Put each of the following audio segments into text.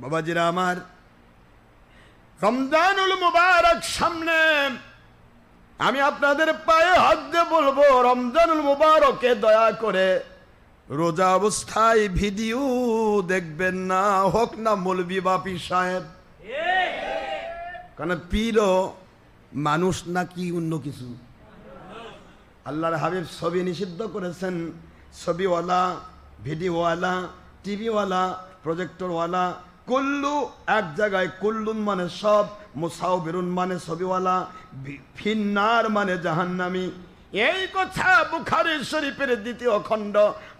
বাবাজিরা আমার, রমজানুল মুবারক সামনে, আমি আপনাদের পায়ে হাত দিয়ে বলবো, রমজানুল মুবারকে দয়া করে রোজা অবস্থায় ভিডিও দেখবেন না, হোক না মৌলবি বা পীর সাহেব। কারণ পীরও মানুষ নাকি অন্য কিছু? আল্লাহর হাবিব ছবি নিষিদ্ধ করেছেন। ছবিওয়ালা, ভিডিওওয়ালা, টিভিওয়ালা, প্রজেক্টরওয়ালা, কুল্লু এক জায়গায়, কুল্লুন মানে সব, মুসাউবিরুন মানে ছবিওয়ালা, ফিন্নার মানে জাহান্নামী। এই কথা বুখারী শরীফের ২য় খণ্ড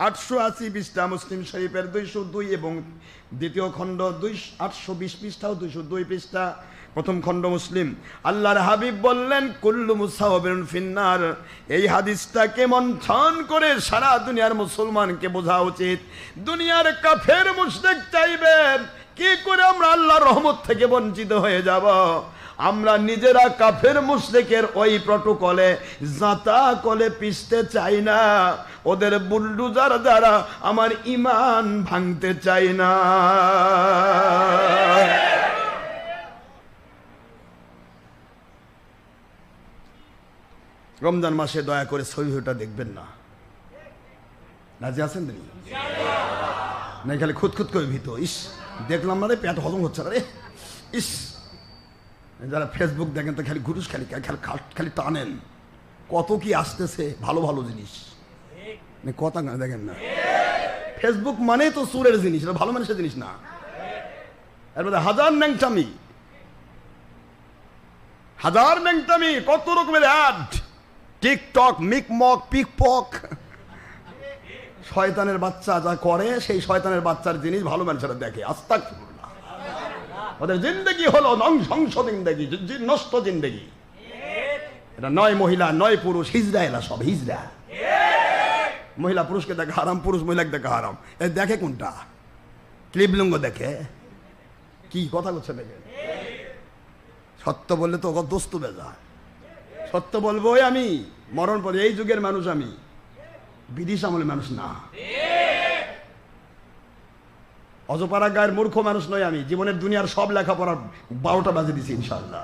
৮৮০ পৃষ্ঠা, মুসলিম শরীফের ২০২ এবং ২য় খণ্ড ৮২০ পৃষ্ঠা ও ২০২ পৃষ্ঠা, প্রথম খণ্ড মুসলিম। আল্লাহর হাবিব বললেন কুল্লু মুসাওয়াবিরুন ফিন্নার। এই হাদিসটাকে মন্থন করে সারা দুনিয়ার মুসলমানকে বোঝা উচিত। দুনিয়ার কাফের মুশরিক চাইবে কি করে আমরা আল্লাহর রহমত থেকে বঞ্চিত হয়ে যাব। আমরা নিজেরা কাফের মুশরিকের ওই প্রটোকলে জাতা কলে পিষতে চাই না, ওদের বুলডুজার দ্বারা আমার ঈমান ভাঙতে চাই না। রমজান মাসে দয়া করে ছবিটা দেখবেন না। রাজি আছেন তিনি? না খালি খুঁতখুত করে ভিত, ইস দেখলাম না রে, পেট হজম হচ্ছে না রে, ইস। যারা ফেসবুক দেখেন তো খালি ঘুরুস, খালি খালি টানেন, কত কি আসতেছে ভালো ভালো জিনিস, কথা দেখেন না। ফেসবুক মানে তো সুরের জিনিস, এটা ভালো মানুষের জিনিস না। এর মধ্যে হাজার ন্যাংটামি, হাজার ন্যাংটামি, কত রকমের অ্যাড, টিকটক, মিকমক, পিকপক। শয়তানের বাচ্চা যা করে, সেই শয়তানের বাচ্চার জিনিস ভালো মানুষেরা দেখে। আস্তাগফিরুল্লাহ। ওদের জিন্দেগি হলো ধ্বংস জিন্দেগি, নষ্ট জিন্দেগি। এটা নয় মহিলা নয় পুরুষ, হিজড়া, এলা সব হিজড়া। মহিলা পুরুষকে দেখে হারাম, পুরুষ মহিলাকে দেখে হারাম। এ দেখে কোনটা? ক্লিবলিঙ্গ দেখে। কি কথা করছে দেখে? সত্য বললে তো দোস্ত বেজা। সত্য বলবো আমি, মরণ পরে এই যুগের মানুষ আমি, বিদেশ আমলের মানুষ না। অজপাড়া গায়ের মূর্খ মানুষ নয় আমি, জীবনের দুনিয়ার সব লেখাপড়ার 12টা বাজে দিছি ইনশাআল্লাহ।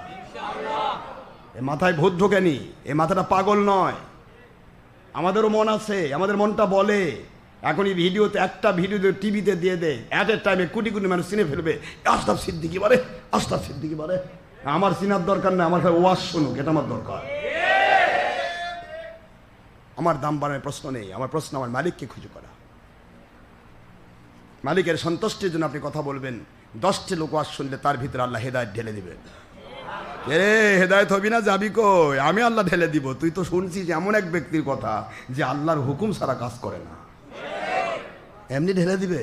এ মাথায় ভূত ঢোকেনি, এ মাথাটা পাগল নয়। আমাদেরও মন আছে, আমাদের মনটা বলে। এখন এই ভিডিওতে, একটা ভিডিও টিভিতে দিয়ে দেয়, অ্যাট এ টাইমে কোটি কোটি মানুষ চিনে ফেলবে, আশরাফ সিদ্দিকী বলে, আশরাফ সিদ্দিকী বলে। আমার চিনার দরকার না, আমার ওয়াজ শুনুক, এটা আমার দরকার। আমার দাম বাড়ানোর প্রশ্ন নেই, আমার প্রশ্ন আমার মালিককে খুঁজে করা। মালিকের সন্তুষ্টির জন্য আপনি কথা বলবেন। 10টি লোক ওয়াজ শুনলে তার ভিতরে আল্লাহ হেদায়েত ঢেলে দিবেন। এ হেদায়েত হবি না, যাবি কই? আমি আল্লাহ ঢেলে দিব। তুই তো শুনছিস এমন এক ব্যক্তির কথা যে আল্লাহর হুকুম ছাড়া কাজ করে না, এমনি ঢেলে দিবে।